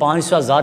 500,000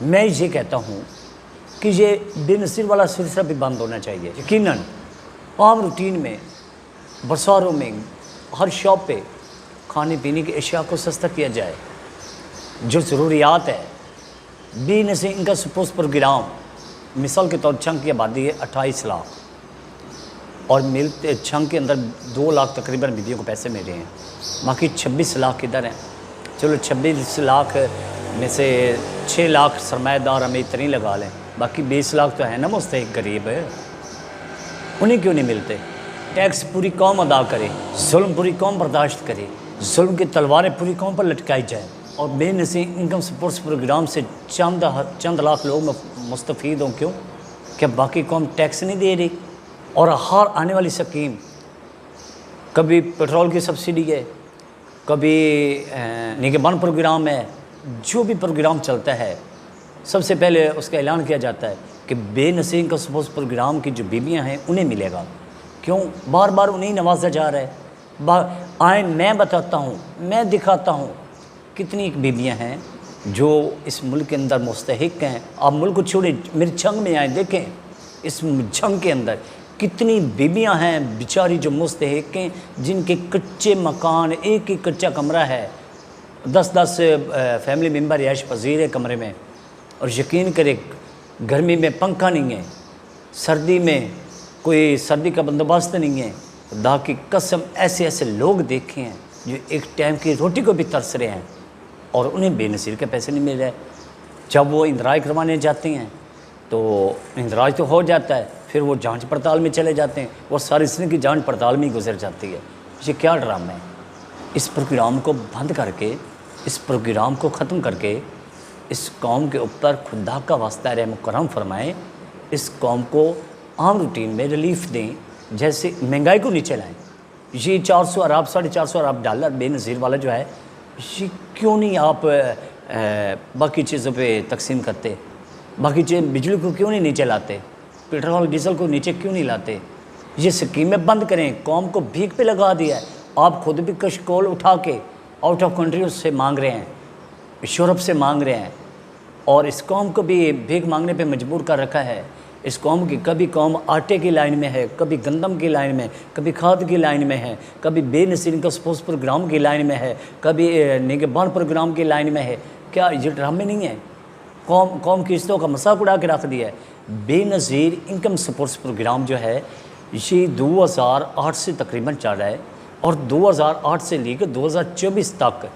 میں یہ کہتا ہوں کہ یہ بے نظیر والا سلسلہ بھی بند ہونا چاہیے۔ یقیناً عام روٹین میں بازاروں میں ہر شاپ پہ کھانے پینے کی اشیاء کو سستا کیا جائے، جو ضروریات ہے بے نظیر ان کا سپوز پروگرام، مثال کے طور چھنگ کی آبادی ہے 28 لاکھ اور چھنگ کے اندر 2 لاکھ تقریباً بیویوں کو پیسے مل رہے ہیں، باقی 26 لاکھ کدھر ہیں؟ چلو 26 لاکھ میں سے 6 لاکھ سرمایہ دار ہمیں اتنی لگا لیں، باقی 20 لاکھ تو ہے نا مستحق غریب ہے، انہیں کیوں نہیں ملتے؟ ٹیکس پوری قوم ادا کرے، ظلم پوری قوم برداشت کرے، ظلم کی تلواریں پوری قوم پر لٹکائی جائیں، اور بے نظیر انکم سپورٹس پروگرام سے چند لاکھ لوگ مستفید ہوں۔ کیوں؟ کیا باقی قوم ٹیکس نہیں دے رہی؟ اور ہر آنے والی سکیم، کبھی پیٹرول کی سبسڈی ہے، کبھی نگہبان پروگرام ہے، جو بھی پروگرام چلتا ہے سب سے پہلے اس کا اعلان کیا جاتا ہے کہ بے نظیر انکم سپورٹس پروگرام کی جو بیویاں ہیں انہیں ملے گا۔ کیوں؟ بار بار انہیں نوازا جا رہا ہے۔ آئیں میں بتاتا ہوں، میں دکھاتا ہوں کتنی بیویاں ہیں جو اس ملک کے اندر مستحق ہیں۔ آپ ملک کو چھوڑیں، میری چھنگ میں آئیں، دیکھیں اس چھنگ کے اندر کتنی بیویاں ہیں بیچاری جو مستحق ہیں، جن کے کچے مکان، ایک ہی کچا کمرہ ہے، 10 فیملی ممبر رہائش پذیر ہے کمرے میں، اور یقین کرے گرمی میں پنکھا نہیں ہے، سردی میں کوئی سردی کا بندوبست نہیں ہے۔ خدا کی قسم ایسے لوگ دیکھے ہیں جو ایک ٹائم کی روٹی کو بھی ترس رہے ہیں اور انہیں بے نظیر کے پیسے نہیں مل رہے۔ جب وہ اندراج کروانے جاتے ہیں تو اندراج تو ہو جاتا ہے، پھر وہ جانچ پڑتال میں چلے جاتے ہیں، وہ ساری سن کی جانچ پڑتال میں ہی گزر جاتی ہے۔ یہ کیا ڈرامہ ہے؟ اس پروگرام کو بند کر کے، اس پروگرام کو ختم کر کے اس قوم کے اوپر خدا کا واسطہ رحم و کرم فرمائیں، اس قوم کو عام روٹین میں ریلیف دیں، جیسے مہنگائی کو نیچے لائیں۔ یہ 400 ارب 450 ارب ڈالر بے نظیر والا جو ہے، یہ کیوں نہیں آپ باقی چیزوں پہ تقسیم کرتے؟ باقی بجلی کو کیوں نہیں نیچے لاتے؟ پیٹرول ڈیزل کو نیچے کیوں نہیں لاتے؟ یہ سکیمیں بند کریں۔ قوم کو بھیک پہ لگا دیا ہے، آپ خود بھی کشکول اٹھا کے آؤٹ آف کنٹری سے مانگ رہے ہیں، یورپ سے مانگ رہے ہیں، اور اس قوم کو بھی بھیک مانگنے پہ مجبور کر رکھا ہے۔ اس قوم کی کبھی قوم آٹے کی لائن میں ہے، کبھی گندم کی لائن میں، کبھی کھاد کی لائن میں ہے، کبھی بے نظیر انکم سپورٹس پروگرام کی لائن میں ہے، کبھی نگہبان پروگرام کی لائن میں ہے۔ کیا یہ ڈرامے نہیں ہیں؟ قوم کی عزتوں کا مذاق اڑا کے رکھ دیا ہے۔ بے نظیر انکم سپورٹس پروگرام جو ہے یہ 2008 سے تقریباً چل رہا ہے، اور 2008 سے لے کے 2024 تک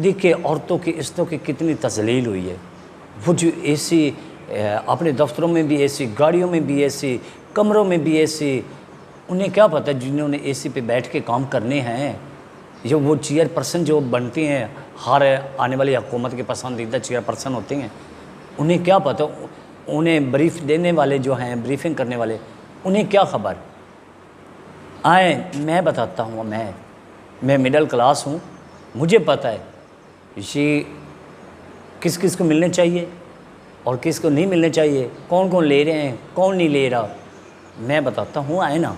دیکھیں عورتوں کی عزتوں کی کتنی تذلیل ہوئی ہے۔ وہ جو اے سی، اپنے دفتروں میں بھی اے سی، گاڑیوں میں بھی اے سی، کمروں میں بھی اے سی، انہیں کیا پتہ جنہوں نے اے سی پہ بیٹھ کے کام کرنے ہیں، جو وہ چیئر پرسن جو بنتے ہیں، ہر آنے والی حکومت کے پسندیدہ چیئر پرسن ہوتے ہیں، انہیں کیا پتہ، انہیں بریف دینے والے جو ہیں، بریفنگ کرنے والے، انہیں کیا خبر؟ آئیں میں بتاتا ہوں، میں مڈل کلاس ہوں، مجھے پتہ ہے یہ کس کس کو ملنے چاہیے اور کس کو نہیں ملنے چاہیے، کون کون لے رہے ہیں، کون نہیں لے رہا، میں بتاتا ہوں۔ آئیں نا،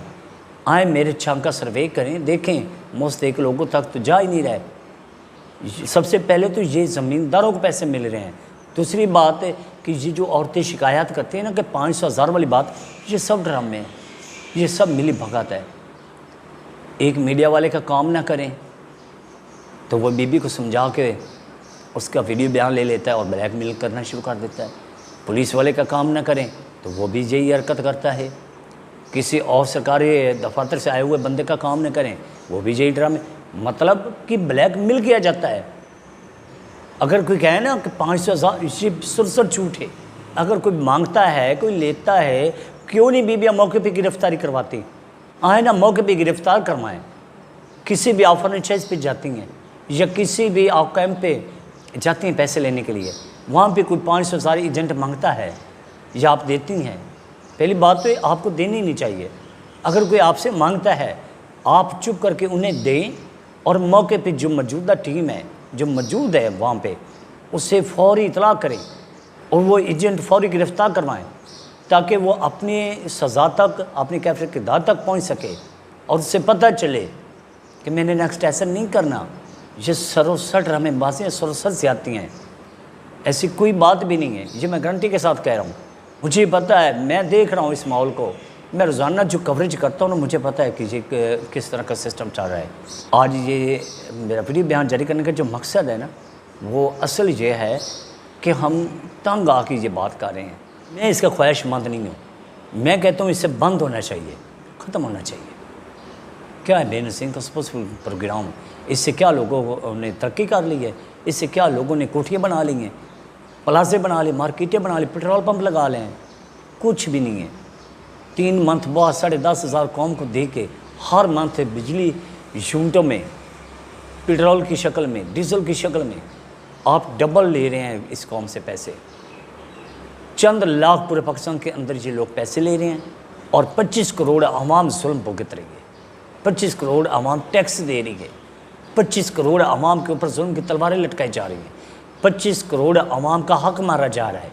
آئیں میرے چھنگ کا سروے کریں، دیکھیں مستحق لوگوں تک تو جا ہی نہیں رہے۔ سب سے پہلے تو یہ زمینداروں کو پیسے مل رہے ہیں۔ دوسری بات ہے کہ یہ جو عورتیں شکایات کرتی ہیں نا کہ 500 ہزار والی بات، یہ سب ڈرامے ہیں، یہ سب ملی بھگت ہے۔ ایک میڈیا والے کا کام نہ کریں تو وہ بی بی کو سمجھا کے اس کا ویڈیو بیان لے لیتا ہے اور بلیک میل کرنا شروع کر دیتا ہے۔ پولیس والے کا کام نہ کریں تو وہ بھی یہی حرکت کرتا ہے۔ کسی اور سرکاری دفاتر سے آئے ہوئے بندے کا کام نہ کریں، وہ بھی یہی ڈرامے، مطلب کہ بلیک میل کیا جاتا ہے۔ اگر کوئی کہے نا کہ 500 ہزار، یہ سرسر جھوٹ ہے۔ اگر کوئی مانگتا ہے، کوئی لیتا ہے، کیوں نہیں بیویاں موقع پہ گرفتاری کرواتی؟ آئیں نا موقع پہ گرفتار کروائیں۔ کسی بھی آفر فرنچائز پہ جاتی ہیں یا کسی بھی آؤٹ کیمپ پہ جاتی ہیں پیسے لینے کے لیے، وہاں پہ کوئی 500 ہزار ایجنٹ مانگتا ہے یا آپ دیتی ہیں، پہلی بات تو آپ کو دینی نہیں چاہیے۔ اگر کوئی آپ سے مانگتا ہے، آپ چپ کر کے انہیں دیں، اور موقع پہ جو موجودہ ٹیم ہے، جو موجود ہے وہاں پہ، اس سے فوری اطلاع کریں اور وہ ایجنٹ فوری گرفتار کروائیں، تاکہ وہ اپنی سزا تک، اپنی کیفیت کی دار تک پہنچ سکے اور اس سے پتہ چلے کہ میں نے نیکسٹ ایسا نہیں کرنا۔ یہ سروسر ڈرامے بازی ہیں، سروسر زیادتی ہیں۔ ایسی کوئی بات بھی نہیں ہے، یہ میں گارنٹی کے ساتھ کہہ رہا ہوں۔ مجھے پتہ ہے، میں دیکھ رہا ہوں اس ماحول کو، میں روزانہ جو کوریج کرتا ہوں نا، مجھے پتہ ہے کہ یہ کس طرح کا سسٹم چل رہا ہے۔ آج یہ میرا ویڈیو بیان جاری کرنے کا جو مقصد ہے نا، وہ اصل یہ ہے کہ ہم تنگ آ کے یہ بات کر رہے ہیں۔ میں اس کا خواہش مند نہیں ہوں، میں کہتا ہوں اس سے بند ہونا چاہیے، ختم ہونا چاہیے۔ کیا ہے بے نظیر کا سپورٹسفل پروگرام؟ اس سے کیا لوگوں نے ترقی کر لی ہے؟ اس سے کیا لوگوں نے کوٹھیاں بنا لی ہیں، پلازے بنا لی، مارکیٹیں بنا لی، پیٹرول پمپ لگا لیں؟ کچھ بھی نہیں ہے۔ 3 منتھ بعد 10,500 قوم کو دے کے ہر منتھ بجلی یونٹوں میں پیٹرول کی شکل میں، ڈیزل کی شکل میں آپ ڈبل لے رہے ہیں اس قوم سے پیسے۔ چند لاکھ پورے پاکستان کے اندر یہ لوگ پیسے لے رہے ہیں اور 25 کروڑ عوام ظلم بھگت رہی ہے، 25 کروڑ عوام ٹیکس دے رہی ہے، 25 کروڑ عوام کے اوپر ظلم کی تلواریں لٹکائی جا رہی ہیں، 25 کروڑ عوام کا حق مارا جا رہا ہے،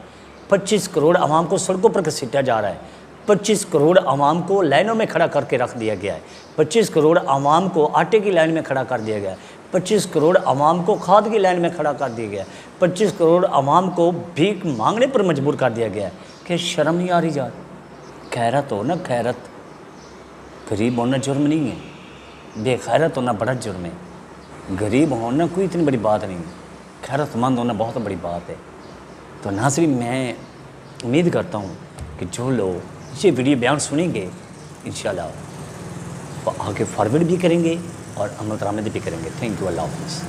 25 کروڑ عوام کو سڑکوں پر گھسیٹا جا رہا ہے، 25 کروڑ عوام کو لائنوں میں کھڑا کر کے رکھ دیا گیا ہے، 25 کروڑ عوام کو آٹے کی لائن میں کھڑا کر دیا گیا ہے، 25 کروڑ عوام کو کھاد کی لائن میں کھڑا کر دیا گیا ہے، 25 کروڑ عوام کو بھیک مانگنے پر مجبور کر دیا گیا ہے۔ کہ شرم نہیں آ رہی یار؟ خیرت ہو نا، خیرت۔ غریب ہونا جرم نہیں ہے، بے خیرت ہونا بڑا جرم ہے۔ غریب ہونا کوئی اتنی بڑی بات نہیں ہے، خیرت مند ہونا بہت بڑی بات ہے۔ تو ناظرین، میں امید کرتا ہوں کہ جو لوگ یہ ویڈیو بیان سنیں گے انشاءاللہ وہ آگے فارورڈ بھی کریں گے اور عمل درآمد بھی کریں گے۔ تھینک یو، اللہ حافظ۔